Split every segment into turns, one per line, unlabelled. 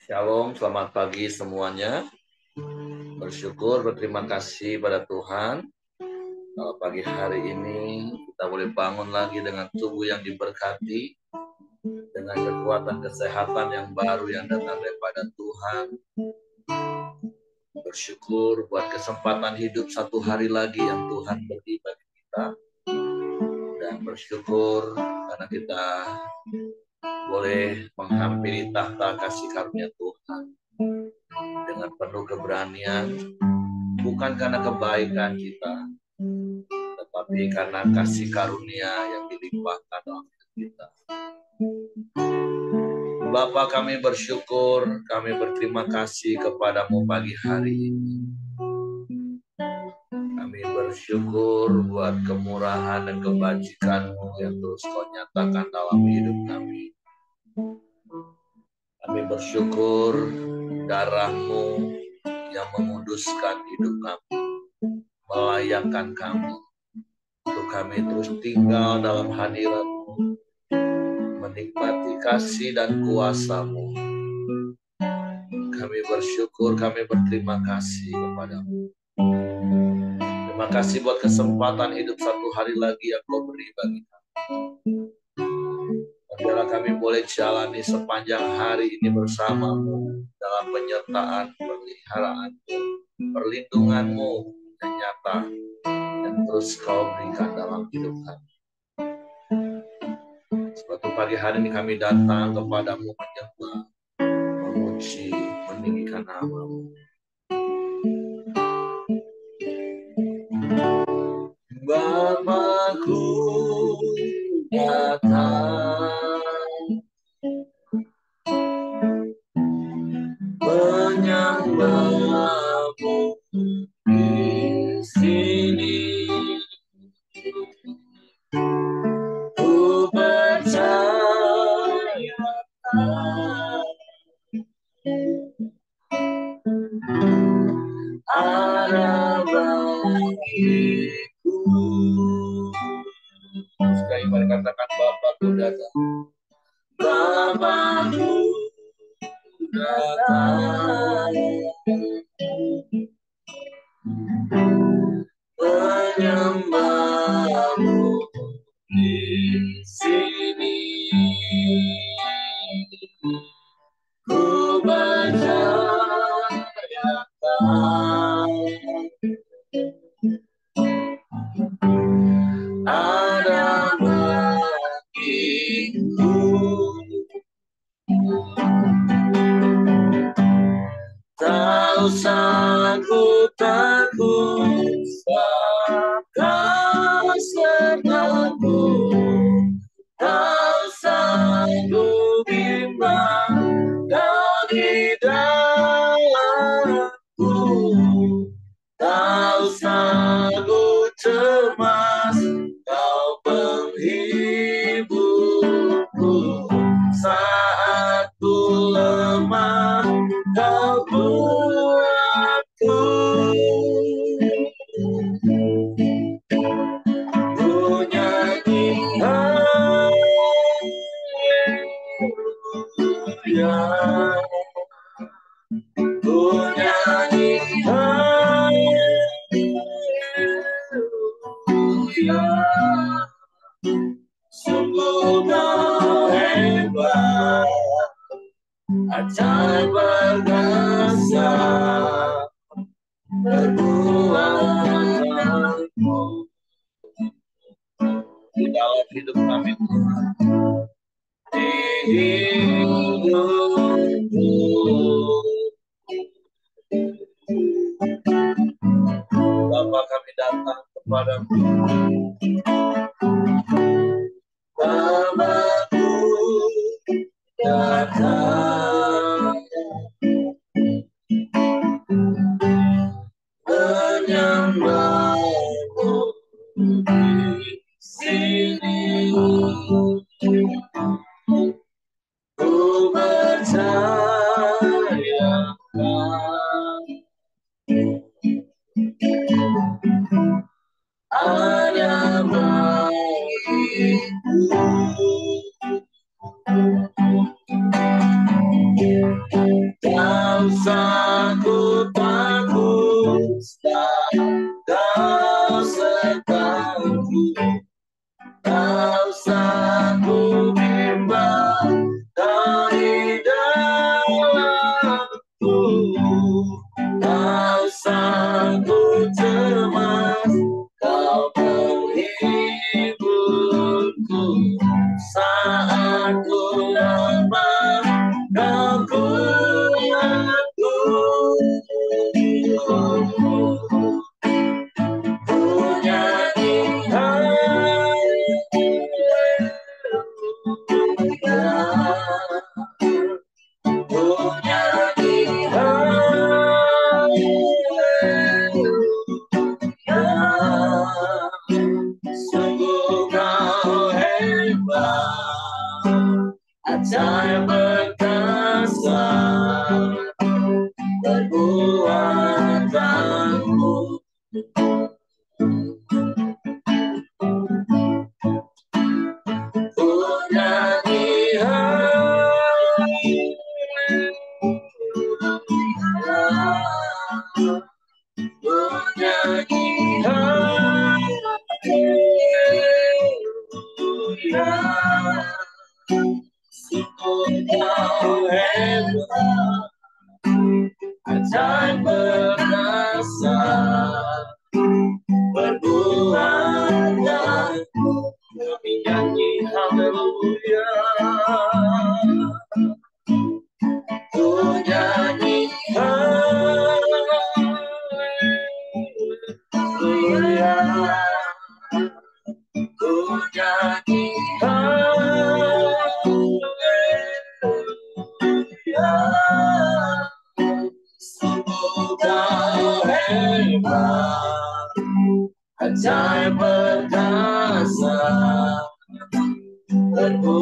Shalom, selamat pagi semuanya. Bersyukur, berterima kasih pada Tuhan. Kalau pagi hari ini kita boleh bangun lagi dengan tubuh yang diberkati, dengan kekuatan kesehatan yang baru yang datang daripada Tuhan. Bersyukur buat kesempatan hidup satu hari lagi yang Tuhan beri bagi kita. Dan bersyukur karena kita boleh menghampiri tahta kasih karunia Tuhan dengan penuh keberanian, bukan karena kebaikan kita, tetapi karena kasih karunia yang dilimpahkan dalam hidup kita. Bapa, kami bersyukur, kami berterima kasih kepadamu pagi hari ini. Kami bersyukur buat kemurahan dan kebajikan-Mu yang terus Kau nyatakan dalam hidup kami. Kami bersyukur darah-Mu yang menguduskan hidup kami, melayakkan kami, untuk kami terus tinggal dalam hadirat-Mu, menikmati kasih dan kuasa-Mu. Kami bersyukur, kami berterima kasih kepada-Mu. Terima kasih buat kesempatan hidup satu hari lagi yang Kau beri bagi kami. Biarlah kami boleh jalani sepanjang hari ini bersama-Mu dalam penyertaan, pemeliharaan-Mu, perlindungan-Mu yang nyata yang terus Kau berikan dalam hidup kami. Suatu pagi hari ini kami datang kepada-Mu menyembah, memuji, meninggikan nama-Mu. Bapakku datang menyembah-Mu di sini. Ku percaya ada bagiku. Sekali mari katakan, Bapakku datang. Bapakku datang menyembah-Mu di sini. Ku percayakan ada bagiku. Tak usah ku takut, Kau sertaku. Tak usah ku bimbang, Kau di dalamku. Tak usah ku cemas, Kau penghiburku. Saat ku lemah, Kau kuatku. Ku nyanyi haleluya, ku nyanyi haleluya. Sungguh Kau hebat, ajaib berkuasa, perbuatanmu di dalam hidup kami, Tuhan. Di hidupku, Bapa, kami datang kepada-Mu. Bapakku datang menyembah-Mu di sini. Ku percayakan ada bagiku. Kau sertaku, kau sanggup bimbang dari dalamku, kau sanggup cemas, kau menghiburku saat ku lemah, kau kuatku. Sungguh kau hebat, ajaib perkasa, perbuatanmu. Ku nyanyi haleluya, ku nyanyi haleluya. Sungguh kau hebat, ajaib perkasa, perbuatanmu. Kami nyanyi haleluya, ku nyanyi haleluya, ku nyanyi haleluya. Sungguh kau hebat, ajaib perkasa, perbuatanmu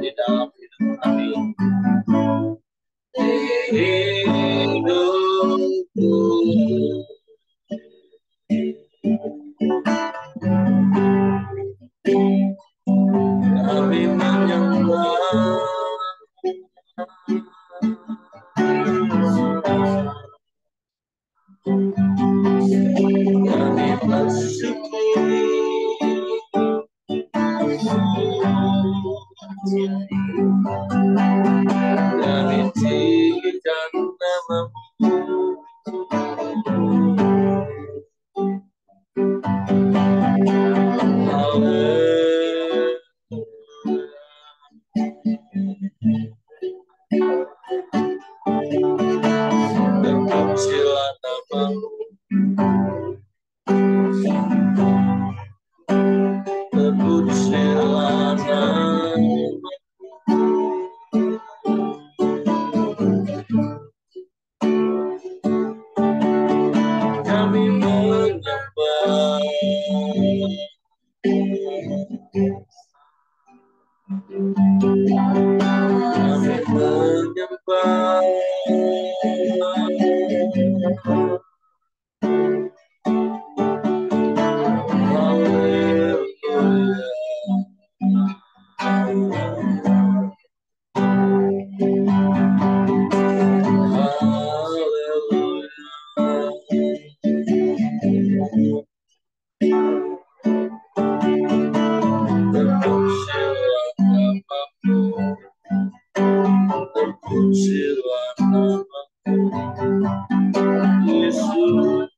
di dalam hidup kami, di hidupku. Kami menyembah, kami bersyukur, kami tinggikan namamu. Terpujilah namamu, terpujilah namamu. Kami menyembah, kami menyembah. Terpujilah namamu, Yesus.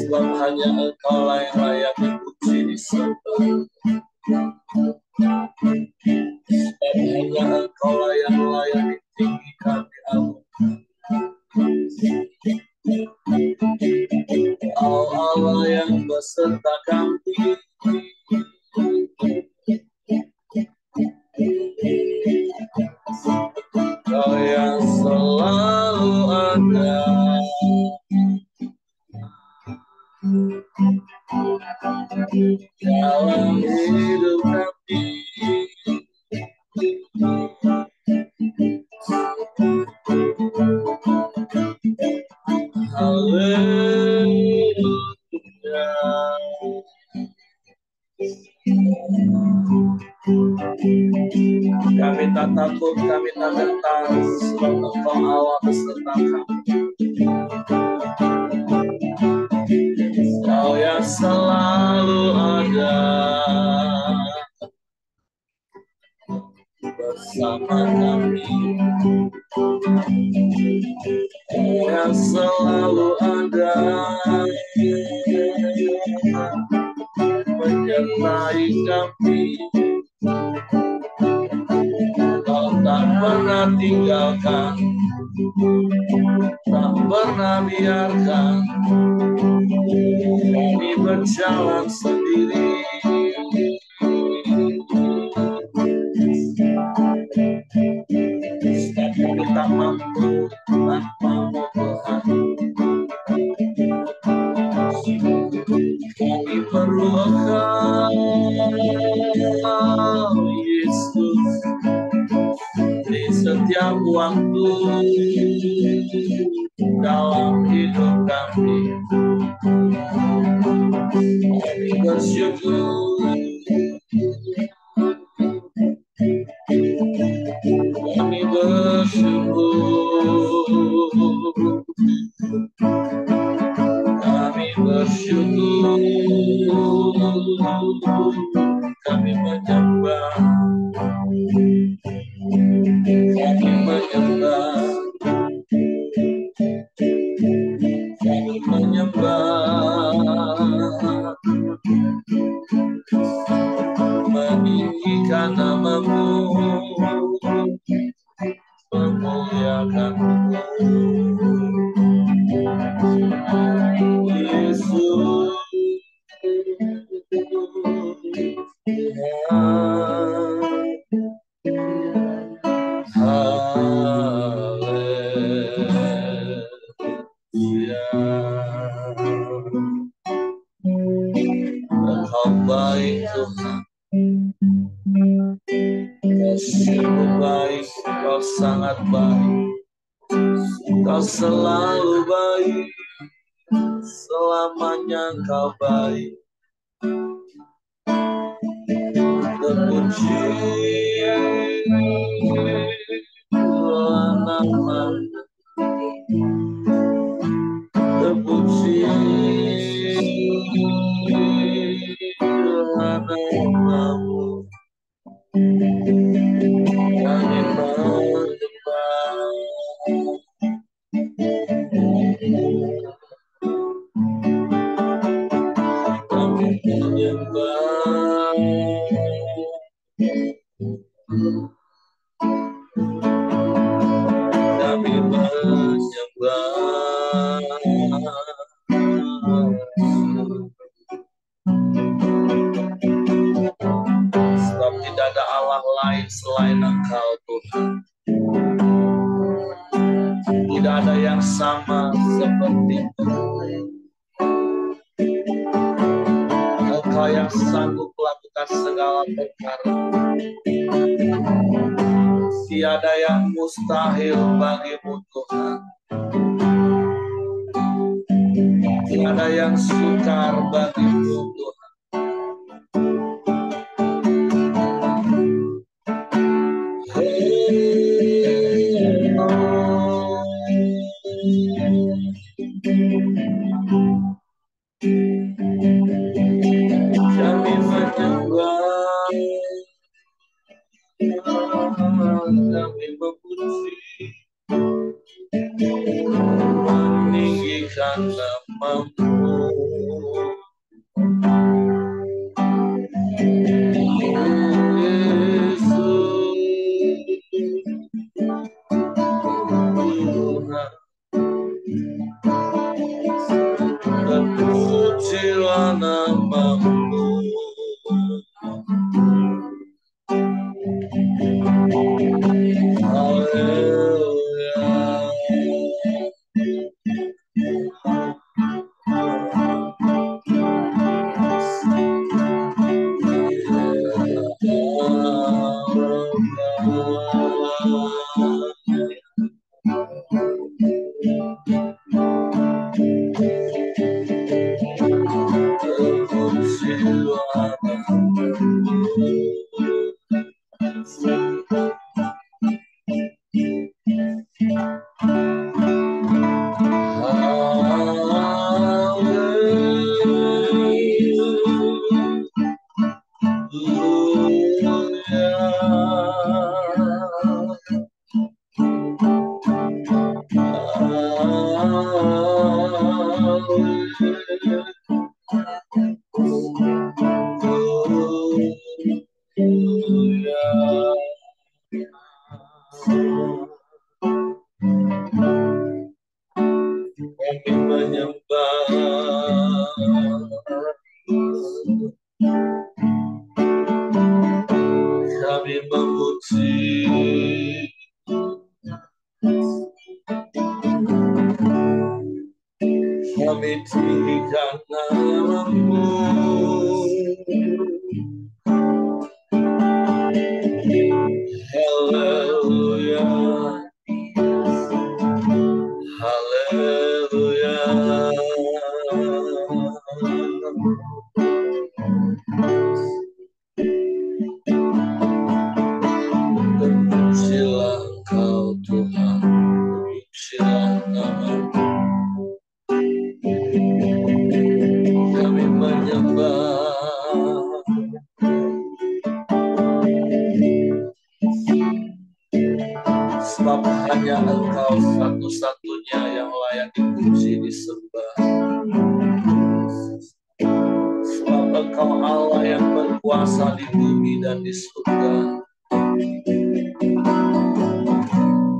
sebab hanya Engkau yang layak dipuji disembah. Sebab hanya Engkau yang layak ditinggikan, diagungkan. Kau Allah yang beserta kami, Kau yang selalu ada dalam hidup kami. Haleluya. Kami tak takut, kami tak gentar, sebab Engkau Allah beserta kami. Kau yang selalu ada bersama kami. Kau yang selalu ada menyertai kami. Kau tak pernah tinggalkan, tak pernah biarkan kami berjalan sendiri. Kami tak mampu tanpa-Mu Tuhan. Kami perlu Engkau, Yesus, di setiap waktu dalam hidup kami. Kami bersyukur, kami bersyukur, kami bersyukur, kami menyembah, kami menyembah, kami menyembah, meninggikan nama-Mu, memuliakan-Mu, Yesus. Haleluya. Engkau baik Tuhan, Kau sungguh baik, Kau sangat baik, Kau selalu baik, selamanya Kau baik. Terpuji nama-Mu, terpuji nama-Mu. Kami menyembah, kami menyembah, kami menyembah. Sebab tidak ada Allah lain selain Engkau Tuhan. Tidak ada yang sama seperti-Mu. Engkau yang sanggup melakukan segala perkara. Tiada yang mustahil bagi-Mu Tuhan. Tiada yang sukar bagi-Mu Tuhan. Kami menyembah, kami memuji, meninggikan nama-Mu. tinggikan nama-Mu. Haleluya, haleluya. Terpujilah Engkau Tuhan, terpujilah nama-Mu. Kami menyembah, sebab hanya Engkau satu-satunya yang layak dipuji, disembah. Sebab Engkau Allah yang berkuasa di bumi dan di surga.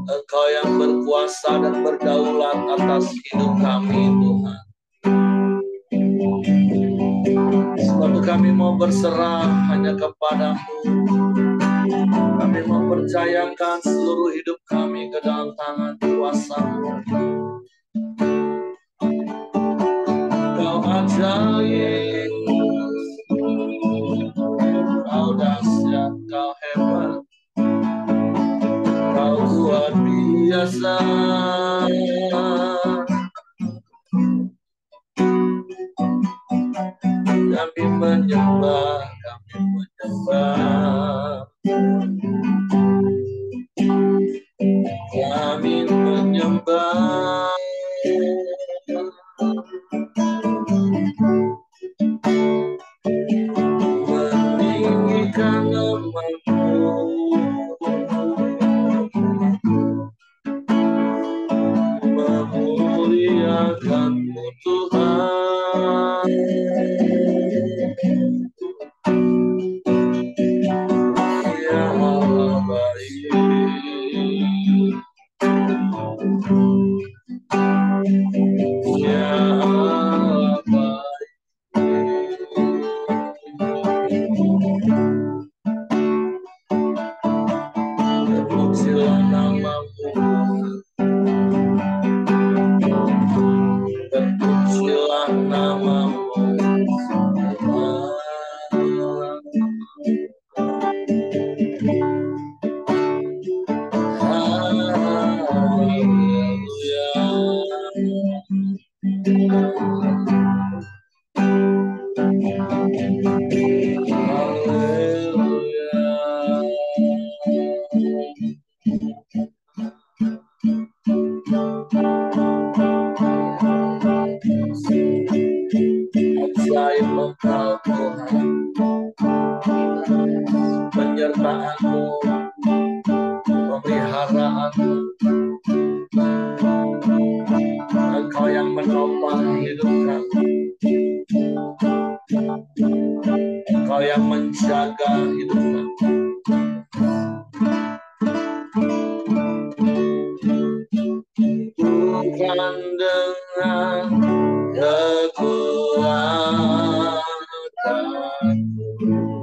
Engkau yang berkuasa dan berdaulat atas hidup kami, Tuhan. Sebab kami mau berserah hanya kepadamu. Kami mempercayakan seluruh hidup kami ke dalam tangan kuasa-Mu. Kau ajaib, Kau dahsyat, Kau hebat, Kau luar biasa. Kami menyembah, kami menyembah, kami menyembah. Meninggikan nama-Mu, memuliakan-Mu Tuhan. Ya Allah baik, ya Allah baik. Terpujilah nama-Mu, terpujilah nama-Mu. Ajaib Engkau Tuhan, penyertaan-Mu, pemeliharaan-Mu. Engkau yang menopang hidup kami, Engkau yang menjaga hidup kami. Bukan dengan kekuatanku,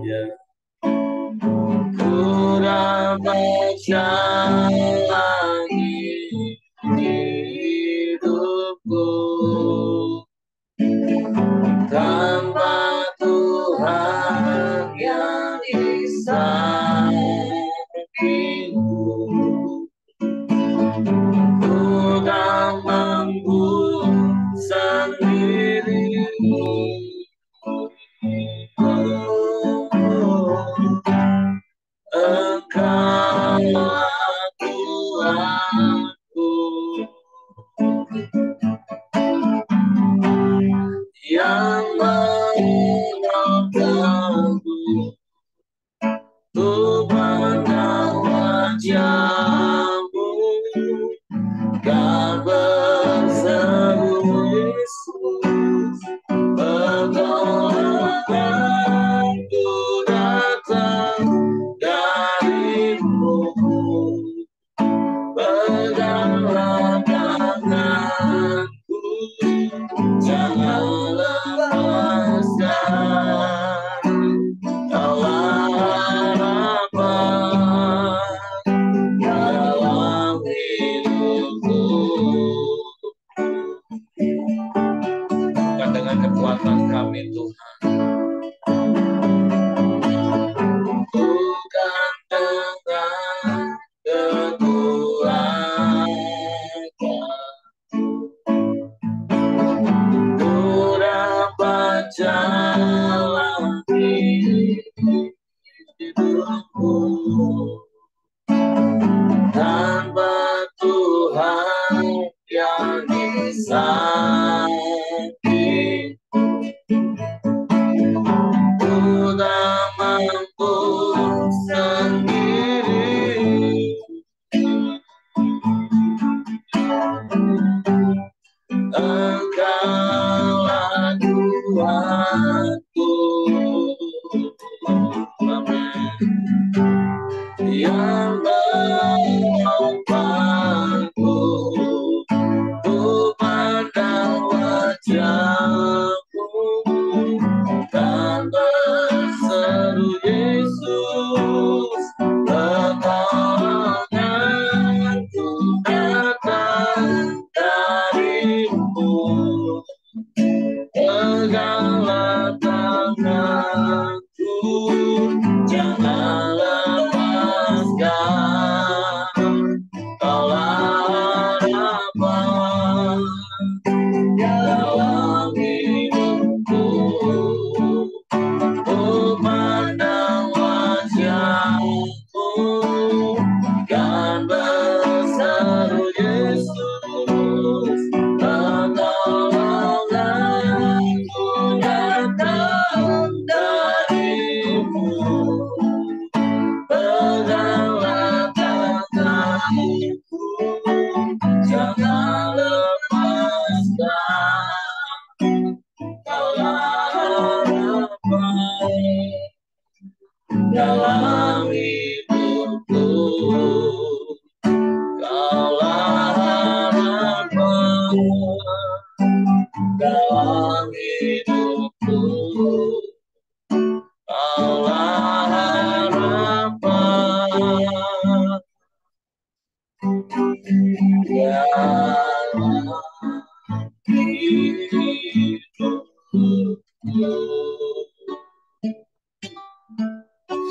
ya, ku dapat jalani hidupku tanpa Tuhan yang di sampingku. Ku tak mampu sendiri. Engkaulah Tuhanku yang menolongku, ku pandang wajah-Mu dan berseru Yesus, pertolonganku datang dari-Mu. Peganglah tanganku, jangan lemah dengan kekuatan kami Tuhan. Bukan dengan kekuatan, ku dapat jalani hidupku tanpa Tuhan yang di samping. Ku tak mampu sendiri, Engkaulah Tuhanku. Amin. Yang menopangku, ku pandang wajah-Mu dan berseru, Yesus, pertolonganku datang dari-Mu. Peganglah tanganku, jangan lepaskan, Kaulah harapan dalam hidupku. Ku pandang wajah-Mu dan berseru, Yesus, pertolonganku datang dari-Mu. Peganglah tanganku, jangan lepaskan, Kaulah harapan dalam hidupku. Kaulah harapan dalam hidupku. Kaulah harapan dalam hidupku.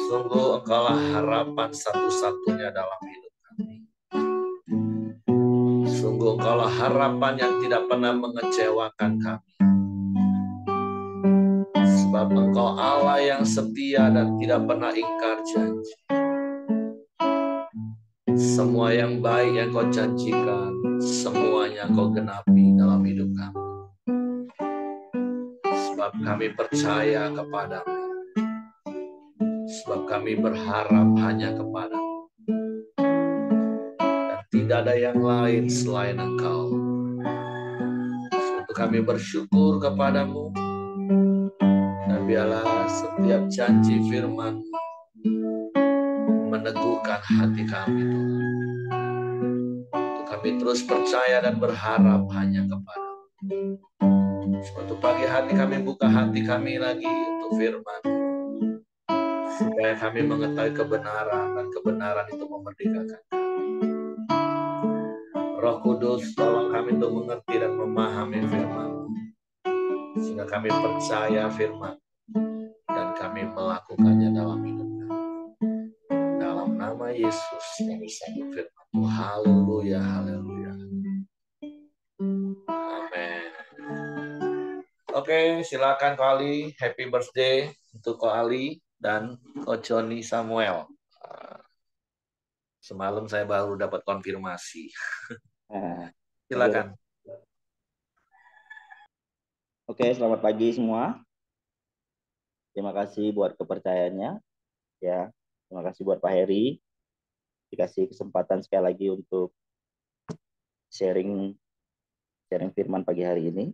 Sungguh Engkaulah harapan satu-satunya dalam hidup kami. Sungguh Engkaulah harapan yang tidak pernah mengecewakan kami. Sebab Engkau Allah yang setia dan tidak pernah ingkar janji. Semua yang baik yang Kau janjikan, semuanya Kau genapi dalam hidup kami. Sebab kami percaya kepadamu. Sebab kami berharap hanya kepadamu. Dan tidak ada yang lain selain Engkau. Untuk kami bersyukur kepadamu. Dan biarlah setiap janji firman meneguhkan hati kami, Tuhan. Untuk kami terus percaya dan berharap hanya kepadamu. Suatu pagi hari kami buka hati kami lagi untuk firman, supaya kami mengetahui kebenaran, dan kebenaran itu memerdekakan kami. Roh Kudus, tolong kami untuk mengerti dan memahami firman, sehingga kami percaya firman dan kami melakukannya dalam hidup kami. Dalam nama Yesus kami sambut firman. Haleluya, haleluya. Amin. Oke, silakan Ko Ali. Happy birthday untuk Ko Ali dan Ko Joni Samuel. Semalam saya baru dapat konfirmasi. Silakan.
Oke, selamat pagi semua. Terima kasih buat kepercayaannya. Ya, terima kasih buat Pak Heri. Dikasih kesempatan sekali lagi untuk sharing firman pagi hari ini.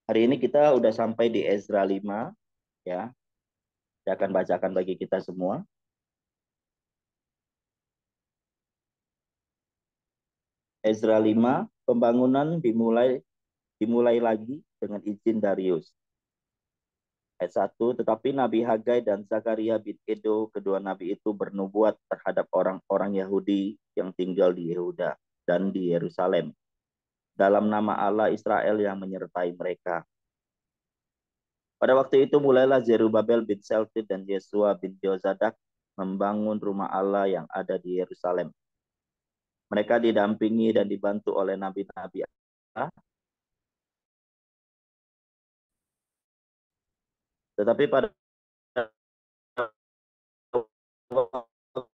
Hari ini kita udah sampai di Ezra 5, ya. Saya akan bacakan bagi kita semua. Ezra 5, pembangunan dimulai lagi dengan izin Darius. Ayat 1, tetapi Nabi Hagai dan Zakaria bin Edo, kedua nabi itu bernubuat terhadap orang-orang Yahudi yang tinggal di Yehuda dan di Yerusalem. dalam nama Allah Israel yang menyertai mereka. Pada waktu itu mulailah Zerubabel bin Seltit dan Yesua bin Yozadak membangun rumah Allah yang ada di Yerusalem. Mereka didampingi dan dibantu oleh nabi-nabi Allah, tetapi pada waktu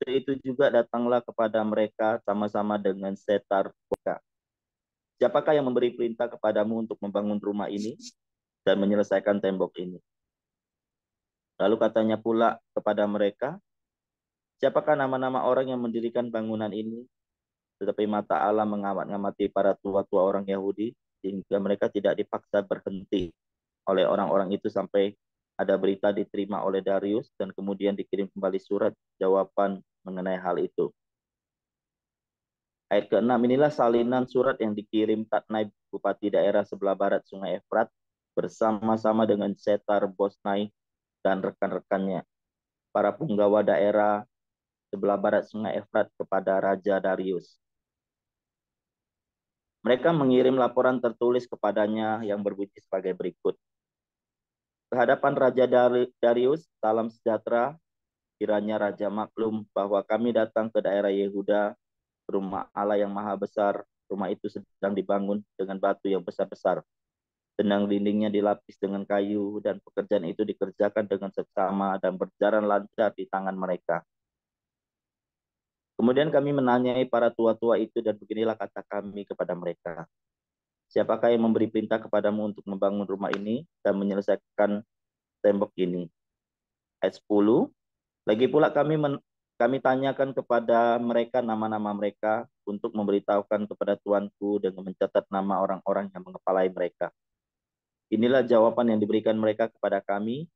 itu juga datanglah kepada mereka sama-sama dengan Setar Boka. Siapakah yang memberi perintah kepadamu untuk membangun rumah ini dan menyelesaikan tembok ini? Lalu katanya pula kepada mereka, siapakah nama-nama orang yang mendirikan bangunan ini? Tetapi mata Allah mengamat-ngamati para tua-tua orang Yahudi, sehingga mereka tidak dipaksa berhenti oleh orang-orang itu sampai ada berita diterima oleh Darius dan kemudian dikirim kembali surat jawaban mengenai hal itu. Ayat ke-6, inilah salinan surat yang dikirim Tatnai, bupati daerah sebelah barat Sungai Efrat, bersama-sama dengan Setar Bosnai dan rekan-rekannya, para punggawa daerah sebelah barat Sungai Efrat kepada Raja Darius. Mereka mengirim laporan tertulis kepadanya yang berbunyi sebagai berikut. Kehadapan Raja Darius, salam sejahtera, kiranya Raja maklum bahwa kami datang ke daerah Yehuda, rumah Allah yang maha besar. Rumah itu sedang dibangun dengan batu yang besar-besar. Tenang dindingnya dilapis dengan kayu dan pekerjaan itu dikerjakan dengan seksama dan berjalan lancar di tangan mereka. Kemudian kami menanyai para tua-tua itu dan beginilah kata kami kepada mereka. Siapakah yang memberi perintah kepadamu untuk membangun rumah ini dan menyelesaikan tembok ini? Ayat 10. Lagi pula kami tanyakan kepada mereka nama-nama mereka untuk memberitahukan kepada tuanku dengan mencatat nama orang-orang yang mengepalai mereka. Inilah jawaban yang diberikan mereka kepada kami.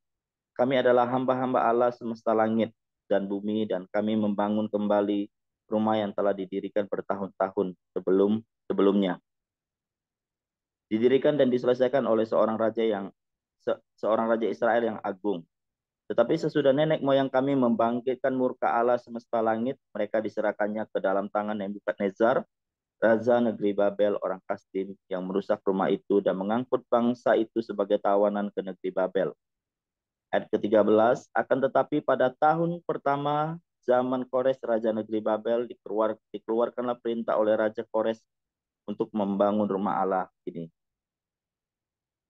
Kami adalah hamba-hamba Allah semesta langit dan bumi, dan kami membangun kembali rumah yang telah didirikan bertahun-tahun sebelumnya. Didirikan dan diselesaikan oleh seorang raja Israel yang agung. Tetapi sesudah nenek moyang kami membangkitkan murka Allah semesta langit, mereka diserahkannya ke dalam tangan Nebukadnezar, raja negeri Babel orang Kasdim, yang merusak rumah itu dan mengangkut bangsa itu sebagai tawanan ke negeri Babel. Ayat ke-13, akan tetapi pada tahun pertama zaman Kores raja negeri Babel dikeluarkanlah perintah oleh Raja Kores untuk membangun rumah Allah ini.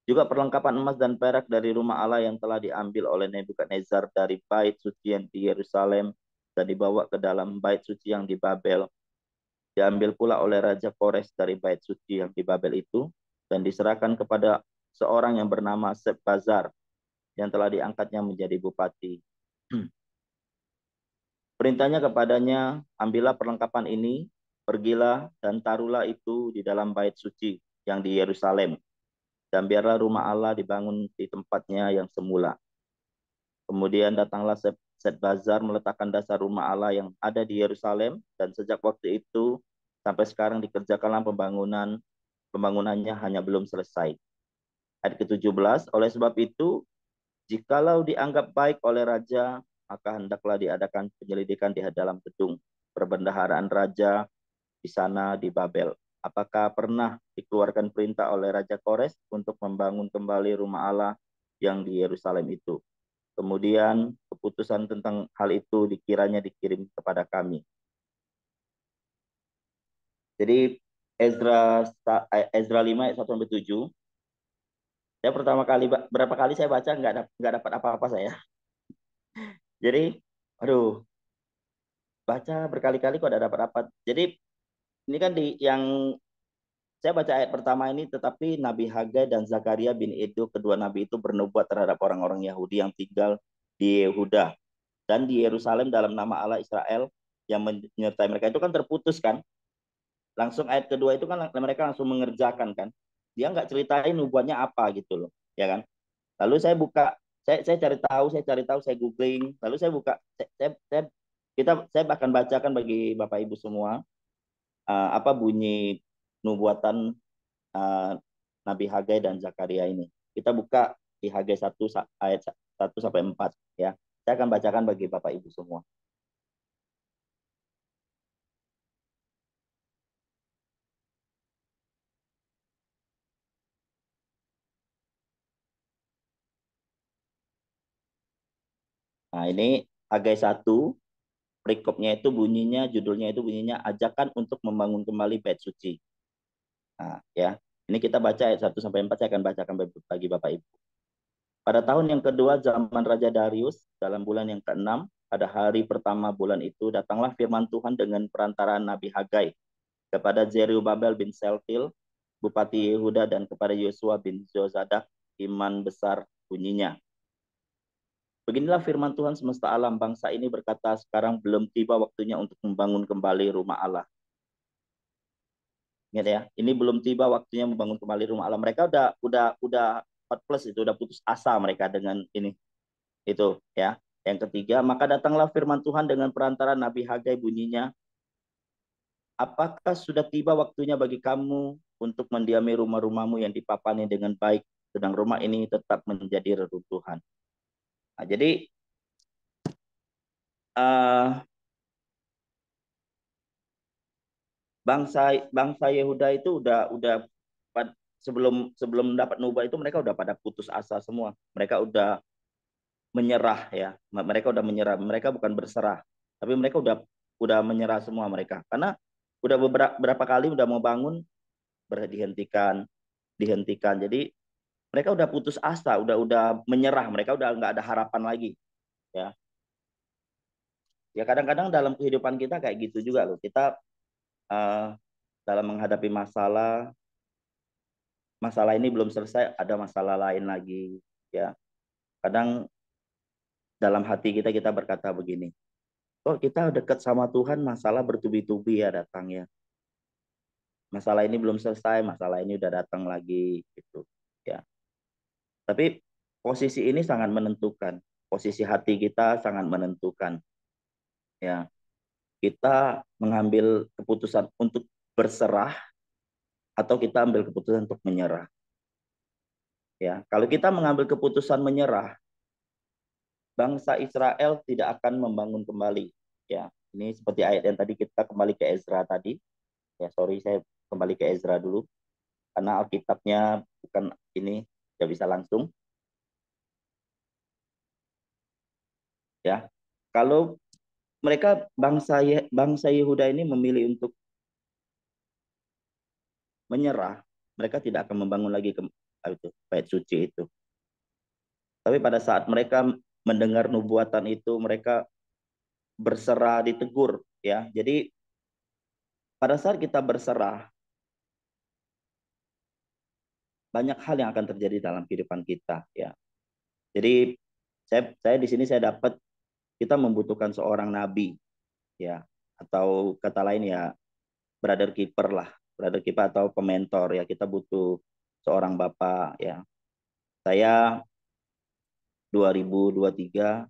Juga perlengkapan emas dan perak dari rumah Allah yang telah diambil oleh Nebukadnezar dari bait suci yang di Yerusalem dan dibawa ke dalam bait suci yang di Babel. Diambil pula oleh Raja Kores dari bait suci yang di Babel itu dan diserahkan kepada seorang yang bernama Sebazar yang telah diangkatnya menjadi bupati. Perintahnya kepadanya, ambillah perlengkapan ini, pergilah dan taruhlah itu di dalam bait suci yang di Yerusalem, dan biarlah rumah Allah dibangun di tempatnya yang semula. Kemudian datanglah Setbazar meletakkan dasar rumah Allah yang ada di Yerusalem, dan sejak waktu itu sampai sekarang dikerjakanlah pembangunannya hanya belum selesai. Ayat ke-17, oleh sebab itu, jikalau dianggap baik oleh raja, maka hendaklah diadakan penyelidikan di dalam gedung perbendaharaan raja di sana di Babel. Apakah pernah dikeluarkan perintah oleh Raja Kores untuk membangun kembali rumah Allah yang di Yerusalem itu? Kemudian keputusan tentang hal itu dikiranya dikirim kepada kami. Jadi Ezra 5 ayat 1-7. Saya pertama kali berapa kali saya baca nggak dapat apa-apa saya. Jadi aduh, baca berkali-kali kok tidak dapat apa. Jadi ini kan saya baca ayat pertama ini, tetapi Nabi Hagai dan Zakaria bin Iddo, kedua nabi itu bernubuat terhadap orang-orang Yahudi yang tinggal di Yehuda dan di Yerusalem dalam nama Allah Israel yang menyertai mereka. Itu kan terputus kan. Langsung ayat kedua itu kan mereka langsung mengerjakan kan. Dia nggak ceritain nubuatnya apa gitu loh, ya kan. Lalu saya cari tahu, saya googling, lalu saya buka, saya bahkan bacakan bagi Bapak Ibu semua apa bunyi nubuatan Nabi Hagai dan Zakaria ini. Kita buka di Hagai 1 ayat 1-4 ya. Saya akan bacakan bagi Bapak Ibu semua. Nah, ini Hagai 1, perikopnya itu bunyinya, judulnya itu bunyinya ajakan untuk membangun kembali bait suci. Nah, ya. Ini kita baca ayat 1 sampai 4, saya akan bacakan bagi Bapak Ibu. Pada tahun yang kedua zaman Raja Darius, dalam bulan yang ke-6, pada hari pertama bulan itu, datanglah firman Tuhan dengan perantaraan Nabi Hagai kepada Zerubabel bin Seltil, Bupati Yehuda, dan kepada Yosua bin Jozadak, iman besar bunyinya. Beginilah firman Tuhan semesta alam, bangsa ini berkata, sekarang belum tiba waktunya untuk membangun kembali rumah Allah. Ingat ya, ini belum tiba waktunya membangun kembali rumah Allah. Mereka udah 4 plus itu, udah putus asa mereka dengan ini. Itu ya. Yang ketiga, maka datanglah firman Tuhan dengan perantara Nabi Hagai bunyinya, apakah sudah tiba waktunya bagi kamu untuk mendiami rumah-rumahmu yang dipapani dengan baik, sedang rumah ini tetap menjadi reruntuhan. Nah, jadi uh, bangsa bangsa Yehuda itu udah sebelum sebelum mendapat nubah itu mereka udah pada putus asa semua. Mereka udah menyerah ya. Mereka udah menyerah. Mereka bukan berserah, tapi mereka udah menyerah semua mereka. Karena udah beberapa kali udah mau bangun dihentikan, dihentikan. Jadi mereka udah putus asa, udah menyerah. Mereka udah nggak ada harapan lagi ya. Ya kadang-kadang dalam kehidupan kita kayak gitu juga loh. Kita uh, dalam menghadapi masalah, masalah ini belum selesai, ada masalah lain lagi ya. Kadang dalam hati kita berkata begini, kok kita dekat sama Tuhan masalah bertubi-tubi ya datangnya. Masalah ini belum selesai, masalah ini udah datang lagi gitu ya. Tapi posisi ini sangat menentukan, posisi hati kita sangat menentukan ya. Kita mengambil keputusan untuk berserah atau kita ambil keputusan untuk menyerah ya. Kalau kita mengambil keputusan menyerah, bangsa Israel tidak akan membangun kembali ya. Ini seperti ayat yang tadi kita kembali ke Ezra tadi ya. Sorry, saya kembali ke Ezra dulu karena Alkitabnya bukan ini, tidak bisa langsung ya. Kalau mereka bangsa Yehuda ini memilih untuk menyerah, mereka tidak akan membangun lagi itu bait suci itu. Tapi pada saat mereka mendengar nubuatan itu, mereka berserah, ditegur ya. Jadi pada saat kita berserah, banyak hal yang akan terjadi dalam kehidupan kita ya. Jadi saya di sini saya dapat kita membutuhkan seorang nabi ya, atau kata lain ya brother keeper lah, brother keeper atau pementor ya. Kita butuh seorang bapak ya. Saya 2023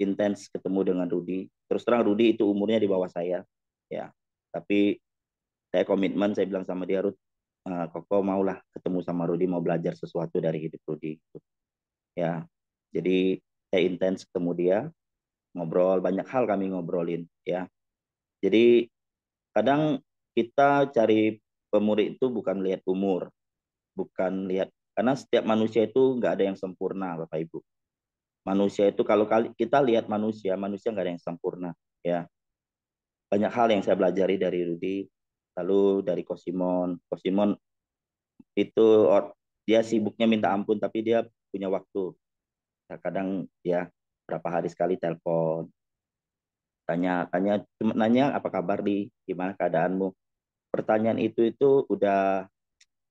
intens ketemu dengan Rudy. Terus terang Rudy itu umurnya di bawah saya ya. Tapi saya komitmen, saya bilang sama dia, Rud, Koko maulah ketemu sama Rudy, mau belajar sesuatu dari hidup Rudy ya. Jadi saya intens ketemu dia, ngobrol, banyak hal kami ngobrolin ya. Jadi kadang kita cari pemurid itu bukan lihat umur, bukan lihat, karena setiap manusia itu nggak ada yang sempurna Bapak Ibu. Manusia itu kalau kita lihat manusia nggak ada yang sempurna ya. Banyak hal yang saya pelajari dari Rudy, lalu dari Kosimon. Kosimon itu dia sibuknya minta ampun, tapi dia punya waktu. Kadang ya berapa hari sekali telepon, tanya cuma nanya apa kabar, di gimana keadaanmu. Pertanyaan itu udah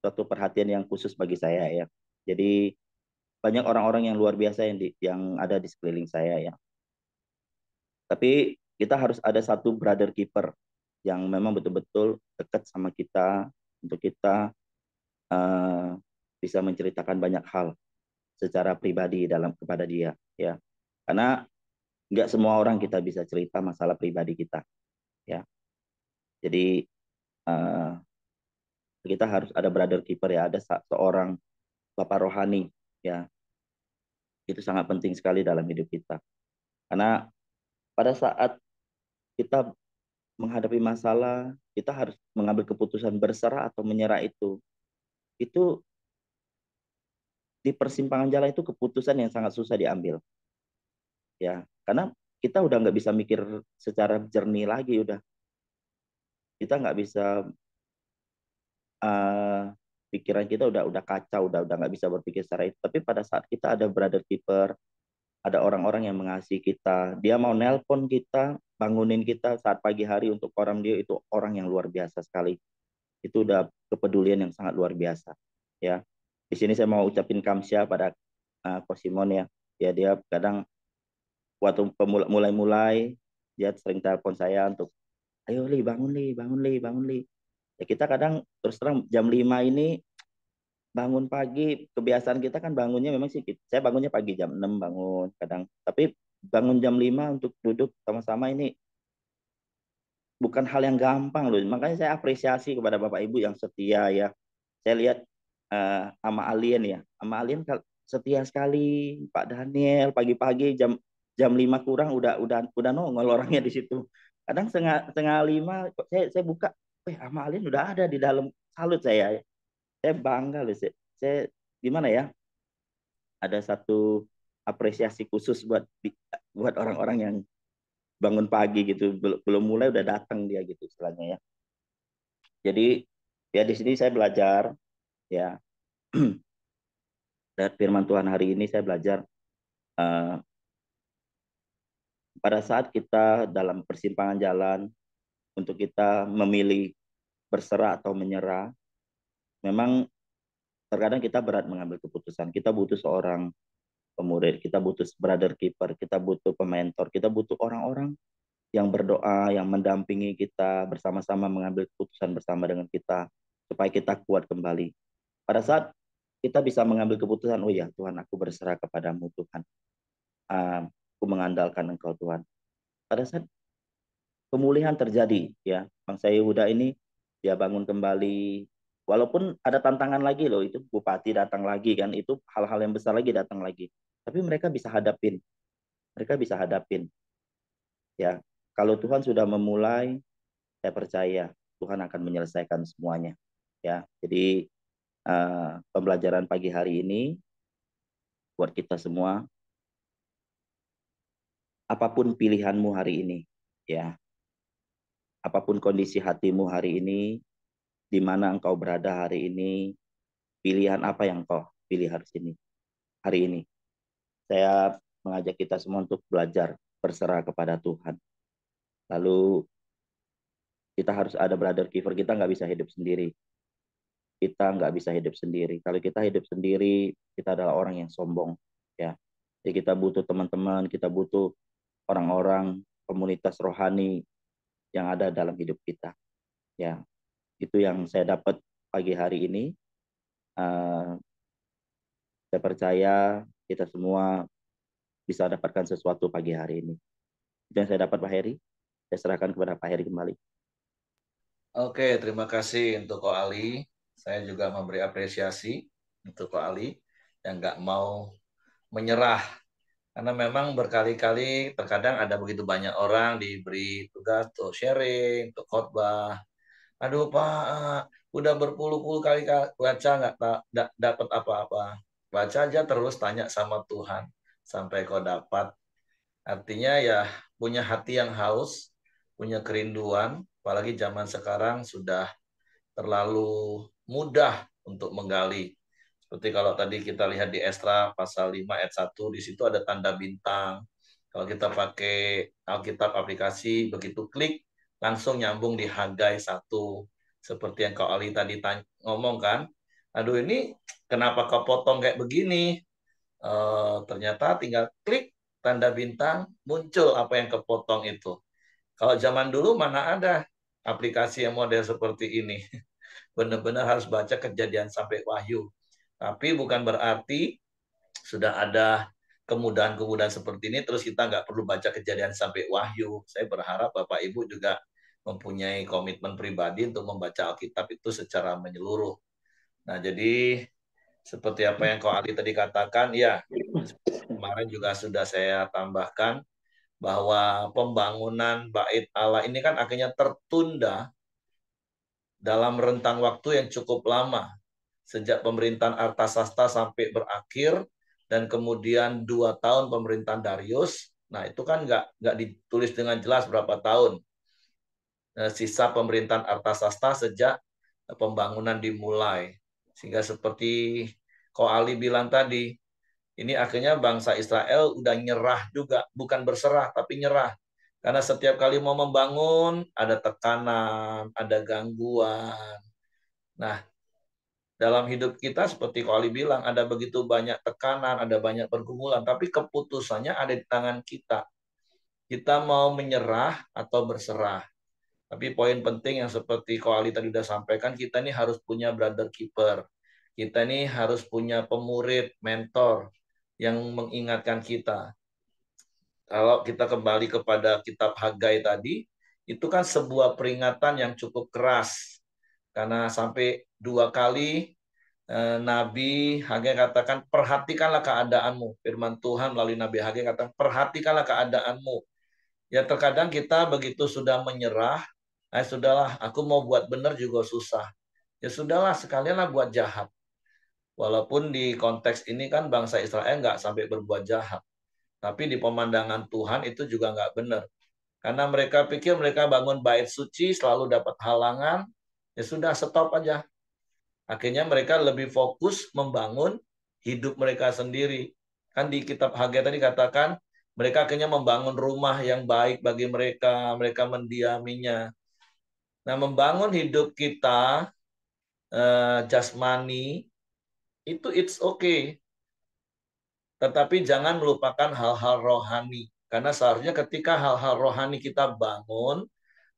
suatu perhatian yang khusus bagi saya ya. Jadi banyak orang-orang yang luar biasa yang ada di sekeliling saya ya. Tapi kita harus ada satu brother keeper yang memang betul-betul dekat sama kita untuk kita uh, bisa menceritakan banyak hal secara pribadi dalam kepada dia ya. Karena nggak semua orang kita bisa cerita masalah pribadi kita ya. Jadi uh, kita harus ada brother keeper ya, ada seorang bapak rohani ya. Itu sangat penting sekali dalam hidup kita. Karena pada saat kita menghadapi masalah, kita harus mengambil keputusan berserah atau menyerah itu. Itu di persimpangan jalan itu keputusan yang sangat susah diambil. ya. Karena kita udah nggak bisa mikir secara jernih lagi, udah kita nggak bisa, uh, pikiran kita udah kacau, udah nggak bisa berpikir secara itu. Tapi pada saat kita ada brother keeper, ada orang-orang yang mengasihi kita, dia mau nelpon kita, bangunin kita saat pagi hari untuk orang dia, itu orang yang luar biasa sekali. Itu udah kepedulian yang sangat luar biasa, ya. Di sini saya mau ucapin kamsya pada Coach Simon, ya. Ya, dia kadang waktu mulai-mulai dia sering telepon saya untuk, ayo Li, bangun Li, bangun Li, bangun Li. Ya kita kadang terus terang jam 5 ini bangun pagi, kebiasaan kita kan bangunnya memang sih, saya bangunnya pagi jam 6 bangun kadang, tapi bangun jam 5 untuk duduk sama-sama ini bukan hal yang gampang loh. Makanya saya apresiasi kepada Bapak Ibu yang setia, ya. Saya lihat sama Alien, ya. Sama Alien setia sekali, Pak Daniel pagi-pagi jam jam 5 kurang udah nongol orangnya di situ. Kadang setengah 5 saya buka, sama Alien udah ada di dalam. Salut saya. Saya bangga loh. Saya gimana ya? Ada satu apresiasi khusus buat orang-orang yang bangun pagi gitu, belum mulai udah datang dia gitu istilahnya, ya. Jadi ya di sini saya belajar, ya. Dari firman Tuhan hari ini saya belajar, uh, pada saat kita dalam persimpangan jalan untuk kita memilih berserah atau menyerah, memang terkadang kita berat mengambil keputusan. Kita butuh seorang pemurid, kita butuh brother keeper, kita butuh pementor, kita butuh orang-orang yang berdoa, yang mendampingi kita, bersama-sama mengambil keputusan bersama dengan kita, supaya kita kuat kembali. Pada saat kita bisa mengambil keputusan, oh ya Tuhan, aku berserah kepadamu Tuhan, aku mengandalkan Engkau Tuhan. Pada saat pemulihan terjadi, ya, bangsa Yehuda ini dia bangun kembali, walaupun ada tantangan lagi loh, itu bupati datang lagi kan, itu hal-hal yang besar lagi datang lagi, tapi mereka bisa hadapin, ya. Kalau Tuhan sudah memulai, saya percaya Tuhan akan menyelesaikan semuanya, ya. Jadi pembelajaran pagi hari ini buat kita semua, apapun pilihanmu hari ini, ya, apapun kondisi hatimu hari ini, di mana engkau berada hari ini, pilihan apa yang kau pilih hari ini. Saya mengajak kita semua untuk belajar berserah kepada Tuhan. Lalu kita harus ada brother keeper, kita nggak bisa hidup sendiri. Kita nggak bisa hidup sendiri. Kalau kita hidup sendiri, kita adalah orang yang sombong, ya. Jadi kita butuh teman-teman, kita butuh orang-orang, komunitas rohani yang ada dalam hidup kita, ya. Itu yang saya dapat pagi hari ini. Saya percaya kita semua bisa dapatkan sesuatu pagi hari ini. Itu yang saya dapat, Pak Heri. Saya serahkan kepada Pak Heri kembali.
Oke, terima kasih untuk Ko Ali. Saya juga memberi apresiasi untuk Ko Ali yang nggak mau menyerah. Karena memang berkali-kali terkadang ada begitu banyak orang diberi tugas untuk sharing, untuk khotbah. Aduh Pak, udah berpuluh-puluh kali baca nggak dapat apa-apa. Baca aja terus, tanya sama Tuhan sampai kau dapat. Artinya ya punya hati yang haus, punya kerinduan, apalagi zaman sekarang sudah terlalu mudah untuk menggali. Seperti kalau tadi kita lihat di Esra pasal 5 ayat 1, di situ ada tanda bintang. Kalau kita pakai Alkitab aplikasi, begitu klik, langsung nyambung di Hagai 1. Seperti yang Kak Ali tadi ngomong kan, aduh ini kenapa kau potong kayak begini? Ternyata tinggal klik tanda bintang, muncul apa yang kepotong itu. Kalau zaman dulu mana ada aplikasi yang model seperti ini. Benar-benar harus baca Kejadian sampai Wahyu. Tapi bukan berarti sudah ada kemudahan-kemudahan seperti ini, terus kita nggak perlu baca Kejadian sampai Wahyu. Saya berharap Bapak Ibu juga mempunyai komitmen pribadi untuk membaca Alkitab itu secara menyeluruh. Nah, jadi seperti apa yang Ko Ali tadi katakan, ya, kemarin juga sudah saya tambahkan bahwa pembangunan Bait Allah ini kan akhirnya tertunda dalam rentang waktu yang cukup lama, sejak pemerintahan Artasasta sampai berakhir, dan kemudian 2 tahun pemerintahan Darius, Nah, itu kan nggak ditulis dengan jelas berapa tahun sisa pemerintahan Artasasta sejak pembangunan dimulai. Sehingga seperti Ko Ali bilang tadi, ini akhirnya bangsa Israel udah nyerah juga, bukan berserah tapi nyerah. Karena setiap kali mau membangun ada tekanan, ada gangguan. Nah, dalam hidup kita seperti Ko Ali bilang ada begitu banyak tekanan, ada banyak pergumulan, tapi keputusannya ada di tangan kita. Kita mau menyerah atau berserah. Tapi poin penting yang seperti Ko Ali tadi sudah sampaikan, kita ini harus punya brother keeper. Kita ini harus punya pemurid, mentor yang mengingatkan kita. Kalau kita kembali kepada kitab Hagai tadi, itu kan sebuah peringatan yang cukup keras. Karena sampai 2 kali Nabi Hagai katakan, perhatikanlah keadaanmu. Firman Tuhan melalui Nabi Hagai katakan, perhatikanlah keadaanmu. Ya terkadang kita begitu sudah menyerah, sudahlah, aku mau buat benar juga susah. Ya sudahlah, sekalianlah buat jahat. Walaupun di konteks ini kan bangsa Israel nggak sampai berbuat jahat. Tapi di pemandangan Tuhan itu juga nggak benar. Karena mereka pikir mereka bangun bait suci selalu dapat halangan, ya sudah stop aja. Akhirnya mereka lebih fokus membangun hidup mereka sendiri. Kan di kitab Hagai tadi katakan, mereka akhirnya membangun rumah yang baik bagi mereka, mereka mendiaminya. Nah, membangun hidup kita jasmani itu it's okay. Tetapi jangan melupakan hal-hal rohani. Karena seharusnya ketika hal-hal rohani kita bangun,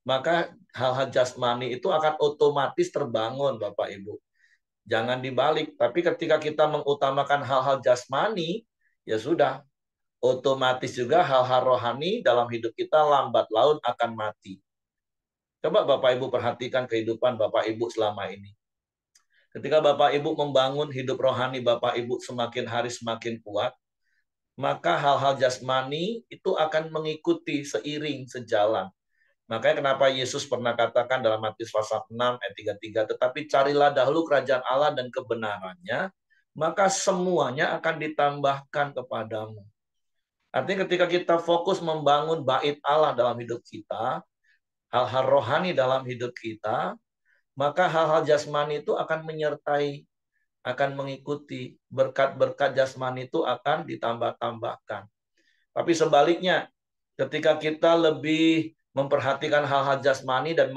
maka hal-hal jasmani itu akan otomatis terbangun, Bapak Ibu. Jangan dibalik. Tapi ketika kita mengutamakan hal-hal jasmani, ya sudah, otomatis juga hal-hal rohani dalam hidup kita lambat laun akan mati. Coba Bapak Ibu perhatikan kehidupan Bapak Ibu selama ini. Ketika Bapak Ibu membangun hidup rohani Bapak Ibu semakin hari semakin kuat, maka hal-hal jasmani itu akan mengikuti seiring, sejalan. Makanya kenapa Yesus pernah katakan dalam Matius pasal 6 ayat 33, tetapi carilah dahulu kerajaan Allah dan kebenarannya, maka semuanya akan ditambahkan kepadamu. Artinya ketika kita fokus membangun bait Allah dalam hidup kita, hal-hal rohani dalam hidup kita, maka hal-hal jasmani itu akan menyertai, akan mengikuti. Berkat-berkat jasmani itu akan ditambah-tambahkan. Tapi sebaliknya, ketika kita lebih memperhatikan hal-hal jasmani dan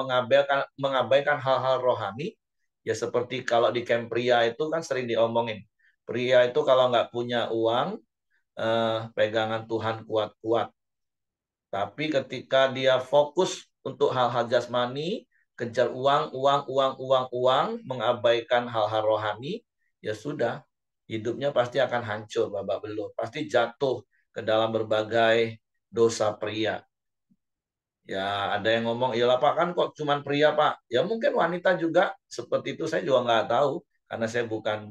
mengabaikan hal-hal rohani, ya seperti kalau di camp pria itu kan sering diomongin. Pria itu kalau nggak punya uang, pegangan Tuhan kuat-kuat. Tapi ketika dia fokus untuk hal-hal jasmani, kejar uang, mengabaikan hal-hal rohani, ya sudah, hidupnya pasti akan hancur, babak belur. Pasti jatuh ke dalam berbagai dosa pria. Ya ada yang ngomong, ya Pak kan kok cuman pria Pak. Ya mungkin wanita juga seperti itu, saya juga nggak tahu karena saya bukan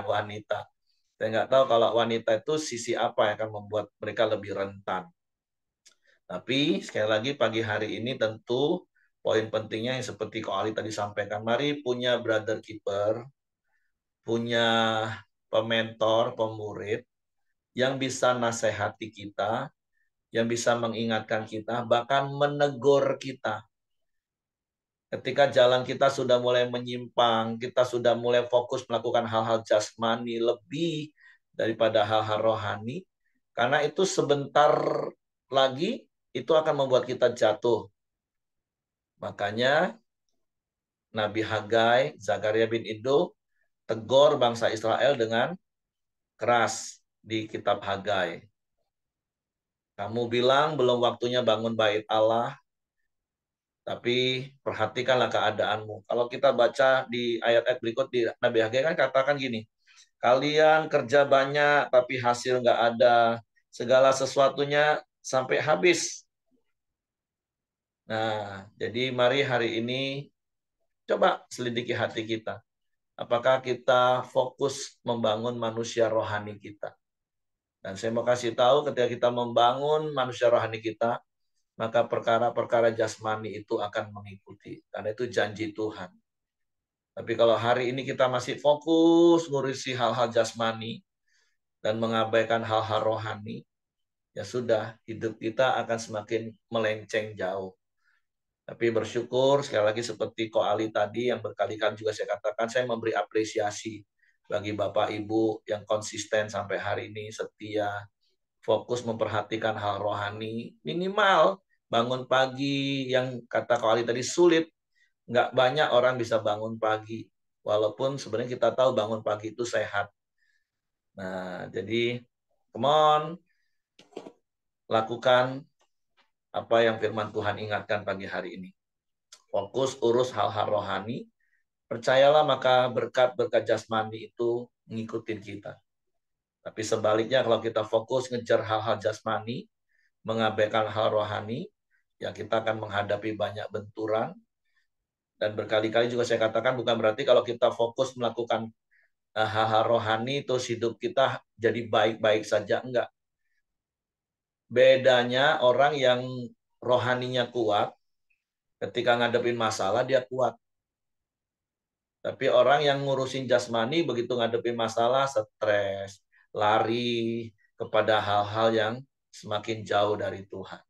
wanita. Saya nggak tahu kalau wanita itu sisi apa yang akan membuat mereka lebih rentan. Tapi sekali lagi pagi hari ini tentu poin pentingnya yang seperti Ko Ali tadi sampaikan, mari punya brother keeper, punya pementor, pemurid yang bisa nasihati kita, yang bisa mengingatkan kita, bahkan menegur kita. Ketika jalan kita sudah mulai menyimpang, kita sudah mulai fokus melakukan hal-hal jasmani lebih daripada hal-hal rohani, karena itu sebentar lagi itu akan membuat kita jatuh. Makanya Nabi Hagai, Zakaria bin Iddo, tegur bangsa Israel dengan keras di kitab Hagai. Kamu bilang belum waktunya bangun bait Allah, tapi perhatikanlah keadaanmu. Kalau kita baca di ayat-ayat berikut di Nabi Hagai kan katakan gini, kalian kerja banyak tapi hasil nggak ada, segala sesuatunya sampai habis. Nah, jadi mari hari ini coba selidiki hati kita. Apakah kita fokus membangun manusia rohani kita? Dan saya mau kasih tahu ketika kita membangun manusia rohani kita, maka perkara-perkara jasmani itu akan mengikuti. Karena itu janji Tuhan. Tapi kalau hari ini kita masih fokus ngurusi hal-hal jasmani dan mengabaikan hal-hal rohani, ya sudah, hidup kita akan semakin melenceng jauh. Tapi bersyukur, sekali lagi seperti Ko Ali tadi yang berkali-kali juga saya katakan, saya memberi apresiasi bagi Bapak Ibu yang konsisten sampai hari ini, setia, fokus memperhatikan hal rohani, minimal bangun pagi yang kata Ko Ali tadi sulit, nggak banyak orang bisa bangun pagi. Walaupun sebenarnya kita tahu bangun pagi itu sehat. Nah, jadi come on, lakukan apa yang firman Tuhan ingatkan pagi hari ini. Fokus urus hal-hal rohani, percayalah maka berkat-berkat jasmani itu ngikutin kita. Tapi sebaliknya kalau kita fokus ngejar hal-hal jasmani, mengabaikan hal rohani, ya kita akan menghadapi banyak benturan. Dan berkali-kali juga saya katakan bukan berarti kalau kita fokus melakukan hal-hal rohani terus hidup kita jadi baik-baik saja, enggak. Bedanya orang yang rohaninya kuat, ketika ngadepin masalah dia kuat. Tapi orang yang ngurusin jasmani begitu ngadepin masalah, stres, lari kepada hal-hal yang semakin jauh dari Tuhan.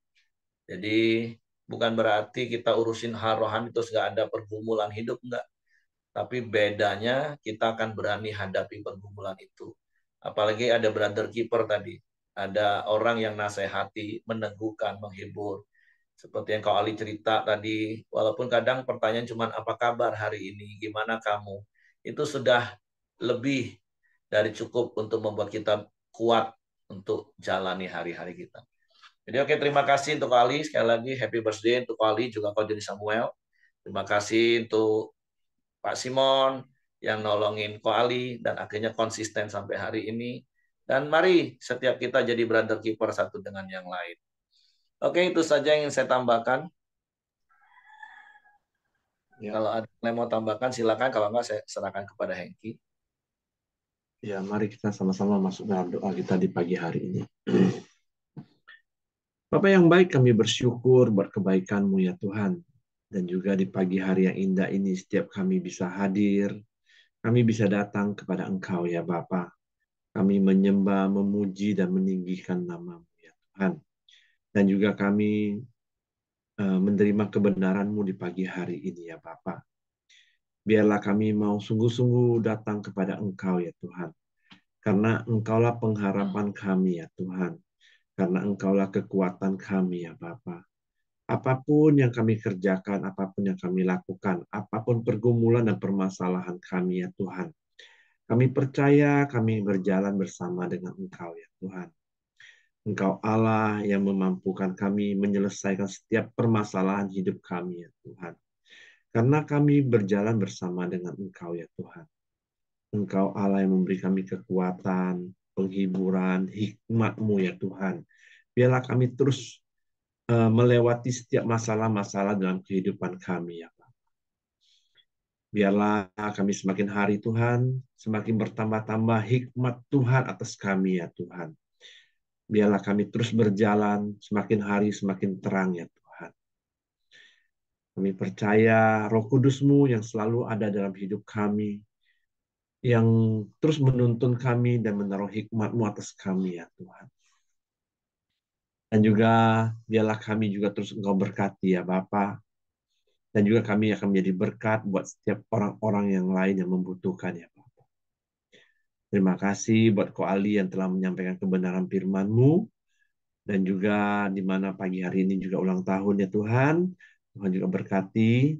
Jadi bukan berarti kita urusin hal rohani terus nggak ada pergumulan hidup, enggak. Tapi bedanya kita akan berani hadapi pergumulan itu. Apalagi ada brother keeper tadi. Ada orang yang nasihati, meneguhkan, menghibur. Seperti yang Kak Ali cerita tadi, walaupun kadang pertanyaan cuma apa kabar hari ini, gimana kamu? Itu sudah lebih dari cukup untuk membuat kita kuat untuk jalani hari-hari kita. Jadi oke, terima kasih untuk Kak Ali. Sekali lagi happy birthday untuk Kak Ali, juga Kak Joni Samuel. Terima kasih untuk Pak Simon yang nolongin Ko Ali dan akhirnya konsisten sampai hari ini. Dan mari setiap kita jadi brother keeper satu dengan yang lain. Oke, itu saja yang saya tambahkan.
Ya,
Kalau ada yang mau tambahkan silakan, kalau enggak saya serahkan kepada Hengki.
ya, mari kita sama-sama masuk dalam doa kita di pagi hari ini. Bapak yang baik, kami bersyukur buat kebaikan-Mu ya Tuhan. Dan juga di pagi hari yang indah ini setiap kami bisa hadir, kami bisa datang kepada Engkau ya Bapa. Kami menyembah, memuji, dan meninggikan nama-Mu ya Tuhan. Dan juga kami menerima kebenaran-Mu di pagi hari ini ya Bapa. Biarlah kami mau sungguh-sungguh datang kepada Engkau ya Tuhan. Karena Engkaulah pengharapan kami ya Tuhan. Karena Engkaulah kekuatan kami ya Bapa. Apapun yang kami kerjakan, apapun yang kami lakukan, apapun pergumulan dan permasalahan kami ya Tuhan. Kami percaya kami berjalan bersama dengan Engkau ya Tuhan. Engkau Allah yang memampukan kami menyelesaikan setiap permasalahan hidup kami ya Tuhan. Karena kami berjalan bersama dengan Engkau ya Tuhan. Engkau Allah yang memberi kami kekuatan, penghiburan, hikmat-Mu ya Tuhan. Biarlah kami terus melewati setiap masalah-masalah dalam kehidupan kami ya Pak. Biarlah kami semakin hari Tuhan, semakin bertambah-tambah hikmat Tuhan atas kami ya Tuhan. Biarlah kami terus berjalan, semakin hari semakin terang ya Tuhan. Kami percaya Roh Kudus-Mu yang selalu ada dalam hidup kami, yang terus menuntun kami dan menaruh hikmat-Mu atas kami ya Tuhan. Dan juga biarlah kami juga terus Engkau berkati ya Bapa. Dan juga kami akan menjadi berkat buat setiap orang-orang yang lain yang membutuhkan ya Bapa. Terima kasih buat Ko Ali yang telah menyampaikan kebenaran firman-Mu. Dan juga di mana pagi hari ini juga ulang tahun ya Tuhan. Tuhan juga berkati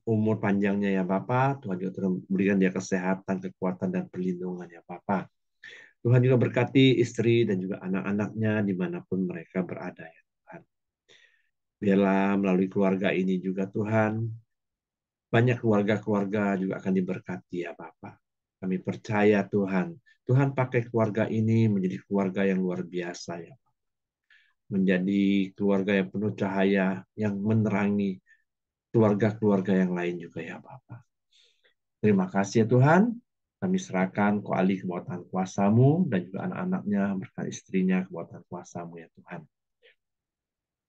umur panjangnya ya Bapa. Tuhan juga berikan dia kesehatan, kekuatan, dan perlindungan ya Bapa. Tuhan juga berkati istri dan juga anak-anaknya dimanapun mereka berada ya Tuhan. Biarlah melalui keluarga ini juga Tuhan, banyak keluarga-keluarga juga akan diberkati ya Bapak. Kami percaya Tuhan, Tuhan pakai keluarga ini menjadi keluarga yang luar biasa ya Pak. Menjadi keluarga yang penuh cahaya, yang menerangi keluarga-keluarga yang lain juga ya Bapak. Terima kasih ya Tuhan. Kami serahkan Ko Ali ke bawah tangan kuasa-Mu dan juga anak-anaknya berkat istrinya ke bawah tangan kuasa-Mu ya Tuhan.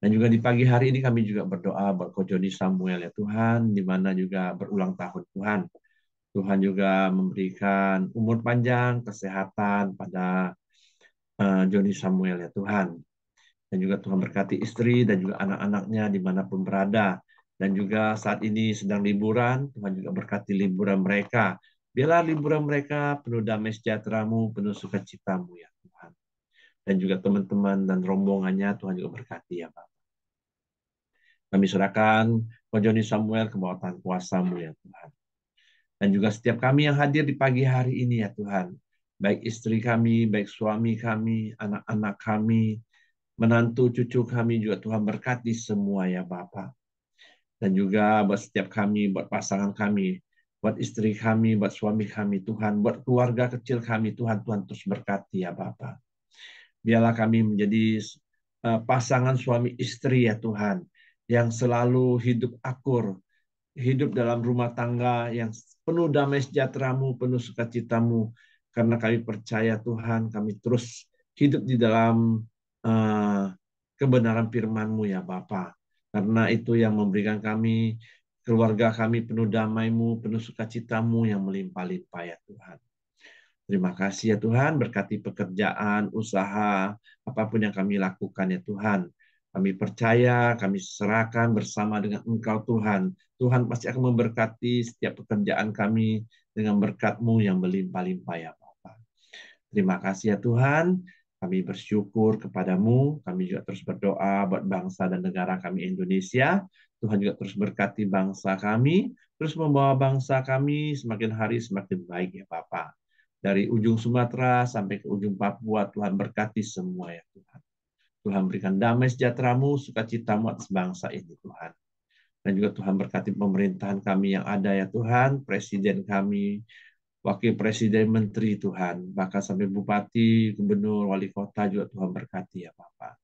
Dan juga di pagi hari ini kami juga berdoa buat Ko Joni Samuel ya Tuhan, di mana juga berulang tahun Tuhan. Tuhan juga memberikan umur panjang, kesehatan pada Joni Samuel ya Tuhan. Dan juga Tuhan berkati istri dan juga anak-anaknya dimanapun berada. Dan juga saat ini sedang liburan, Tuhan juga berkati liburan mereka. Biarlah liburan mereka penuh damai sejahtera-Mu, penuh sukacita-Mu ya Tuhan. Dan juga teman-teman dan rombongannya Tuhan juga berkati ya Bapak. Kami serahkan Joni Samuel ke bawah tangan kuasa-Mu ya Tuhan. Dan juga setiap kami yang hadir di pagi hari ini ya Tuhan. Baik istri kami, baik suami kami, anak-anak kami, menantu cucu kami juga Tuhan berkati semua ya Bapak. Dan juga buat setiap kami, buat pasangan kami, buat istri kami, buat suami kami Tuhan, buat keluarga kecil kami Tuhan, Tuhan terus berkati ya Bapak. Biarlah kami menjadi pasangan suami istri ya Tuhan, yang selalu hidup akur, hidup dalam rumah tangga yang penuh damai sejahtera-Mu, penuh sukacita-Mu. Karena kami percaya Tuhan, kami terus hidup di dalam kebenaran firman-Mu ya Bapa. Karena itu yang memberikan kami, keluarga kami penuh damai-Mu, penuh sukacita-Mu yang melimpah-limpah ya Tuhan. Terima kasih ya Tuhan, berkati pekerjaan, usaha, apapun yang kami lakukan ya Tuhan. Kami percaya, kami serahkan bersama dengan Engkau Tuhan. Tuhan pasti akan memberkati setiap pekerjaan kami dengan berkat-Mu yang berlimpah-limpah ya Bapa. Terima kasih ya Tuhan, kami bersyukur kepadamu, kami juga terus berdoa buat bangsa dan negara kami Indonesia. Tuhan juga terus berkati bangsa kami, terus membawa bangsa kami semakin hari semakin baik ya Bapa. Dari ujung Sumatera sampai ke ujung Papua, Tuhan berkati semua ya Tuhan. Tuhan berikan damai sejahtera-Mu, sukacita-Mu atas bangsa ini Tuhan. Dan juga Tuhan berkati pemerintahan kami yang ada ya Tuhan, presiden kami, wakil presiden, menteri Tuhan, bahkan sampai bupati, gubernur, wali kota juga Tuhan berkati ya Bapak.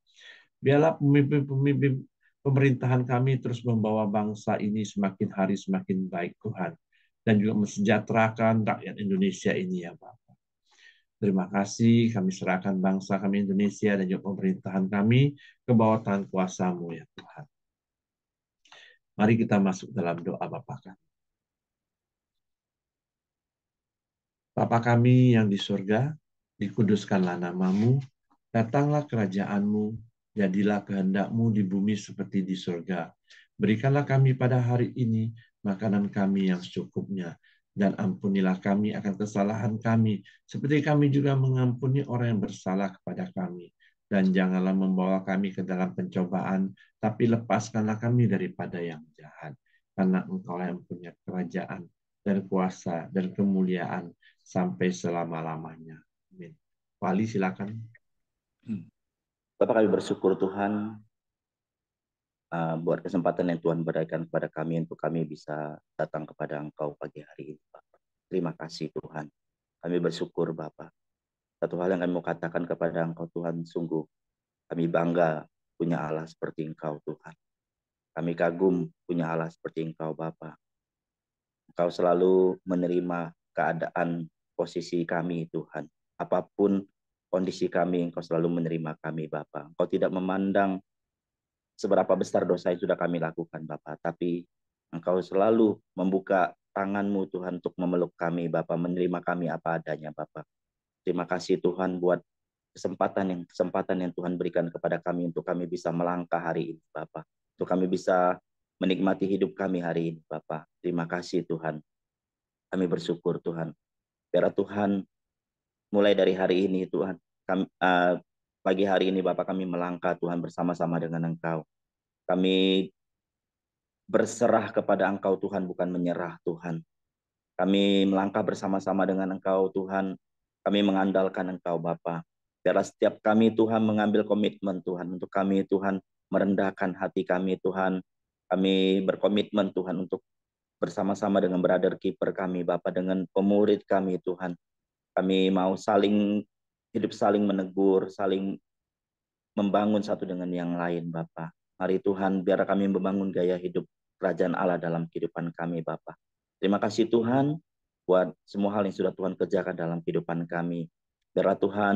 Biarlah pemimpin-pemimpin pemerintahan kami terus membawa bangsa ini semakin hari semakin baik Tuhan. Dan juga mensejahterakan rakyat Indonesia ini ya Bapak. Terima kasih, kami serahkan bangsa kami Indonesia dan juga pemerintahan kami ke bawah tangan kuasa-Mu ya Tuhan. Mari kita masuk dalam doa Bapa kami. Bapa kami yang di surga, dikuduskanlah nama-Mu, datanglah kerajaan-Mu, jadilah kehendak-Mu di bumi seperti di surga. Berikanlah kami pada hari ini makanan kami yang secukupnya, dan ampunilah kami akan kesalahan kami, seperti kami juga mengampuni orang yang bersalah kepada kami. Dan janganlah membawa kami ke dalam pencobaan, tapi lepaskanlah kami daripada yang jahat. Karena Engkau yang punya kerajaan, dan kuasa, dan kemuliaan, sampai selama-lamanya. Amin. Wali, silakan.
Bapak, kami bersyukur Tuhan buat kesempatan yang Tuhan berikan kepada kami untuk kami bisa datang kepada Engkau pagi hari ini, Bapak. Terima kasih Tuhan. Kami bersyukur Bapak. Satu hal yang kami mau katakan kepada Engkau Tuhan, sungguh kami bangga punya Allah seperti Engkau Tuhan. Kami kagum punya Allah seperti Engkau Bapak. Engkau selalu menerima keadaan posisi kami Tuhan. Apapun kondisi kami, Engkau selalu menerima kami Bapak. Engkau tidak memandang seberapa besar dosa yang sudah kami lakukan Bapak, tapi Engkau selalu membuka tangan-Mu Tuhan untuk memeluk kami Bapak, menerima kami apa adanya Bapak. Terima kasih Tuhan buat kesempatan yang Tuhan berikan kepada kami untuk kami bisa melangkah hari ini Bapak, untuk kami bisa menikmati hidup kami hari ini Bapak. Terima kasih Tuhan. Kami bersyukur Tuhan. Biar Tuhan mulai dari hari ini Tuhan, kami, pagi hari ini Bapak kami melangkah Tuhan bersama-sama dengan Engkau. Kami berserah kepada Engkau Tuhan, bukan menyerah Tuhan. Kami melangkah bersama-sama dengan Engkau Tuhan. Kami mengandalkan Engkau Bapa. Biarlah setiap kami Tuhan mengambil komitmen Tuhan untuk kami Tuhan merendahkan hati kami Tuhan. Kami berkomitmen Tuhan untuk bersama-sama dengan brother keeper kami Bapa, dengan pemurid kami Tuhan. Kami mau hidup saling menegur, saling membangun satu dengan yang lain Bapa. Mari Tuhan, biar kami membangun gaya hidup kerajaan Allah dalam kehidupan kami Bapa. Terima kasih Tuhan buat semua hal yang sudah Tuhan kerjakan dalam kehidupan kami. Biarlah Tuhan,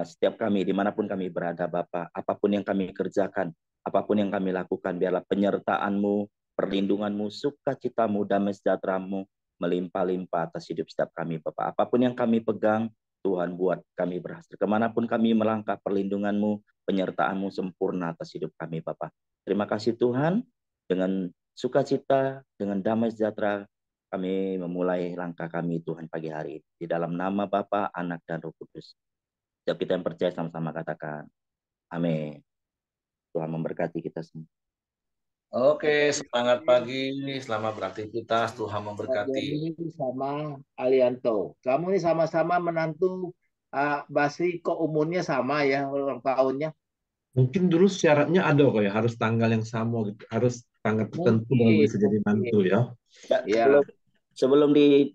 setiap kami dimanapun kami berada Bapa, apapun yang kami kerjakan, apapun yang kami lakukan, biarlah penyertaan-Mu, perlindungan-Mu, sukacita-Mu, damai sejahtera-Mu melimpah-limpah atas hidup setiap kami Bapa. Apapun yang kami pegang, Tuhan buat kami berhasil. Kemanapun kami melangkah, perlindungan-Mu, penyertaan-Mu sempurna atas hidup kami, Bapa. Terima kasih Tuhan, dengan sukacita, dengan damai sejahtera, kami memulai langkah kami Tuhan pagi hari ini. Di dalam nama Bapa, Anak, dan Roh Kudus. Setiap kita yang percaya sama-sama katakan, amin. Tuhan memberkati kita semua.
Oke, semangat pagi, selamat beraktivitas, Tuhan memberkati.
Ini sama Alianto. Kamu ini sama-sama menantu Basri, kok umurnya sama ya ulang tahunnya?
Mungkin dulu syaratnya ada kok ya, harus tanggal yang sama gitu. Harus tanggal tertentu baru bisa jadi mantu ya.
Ya, sebelum di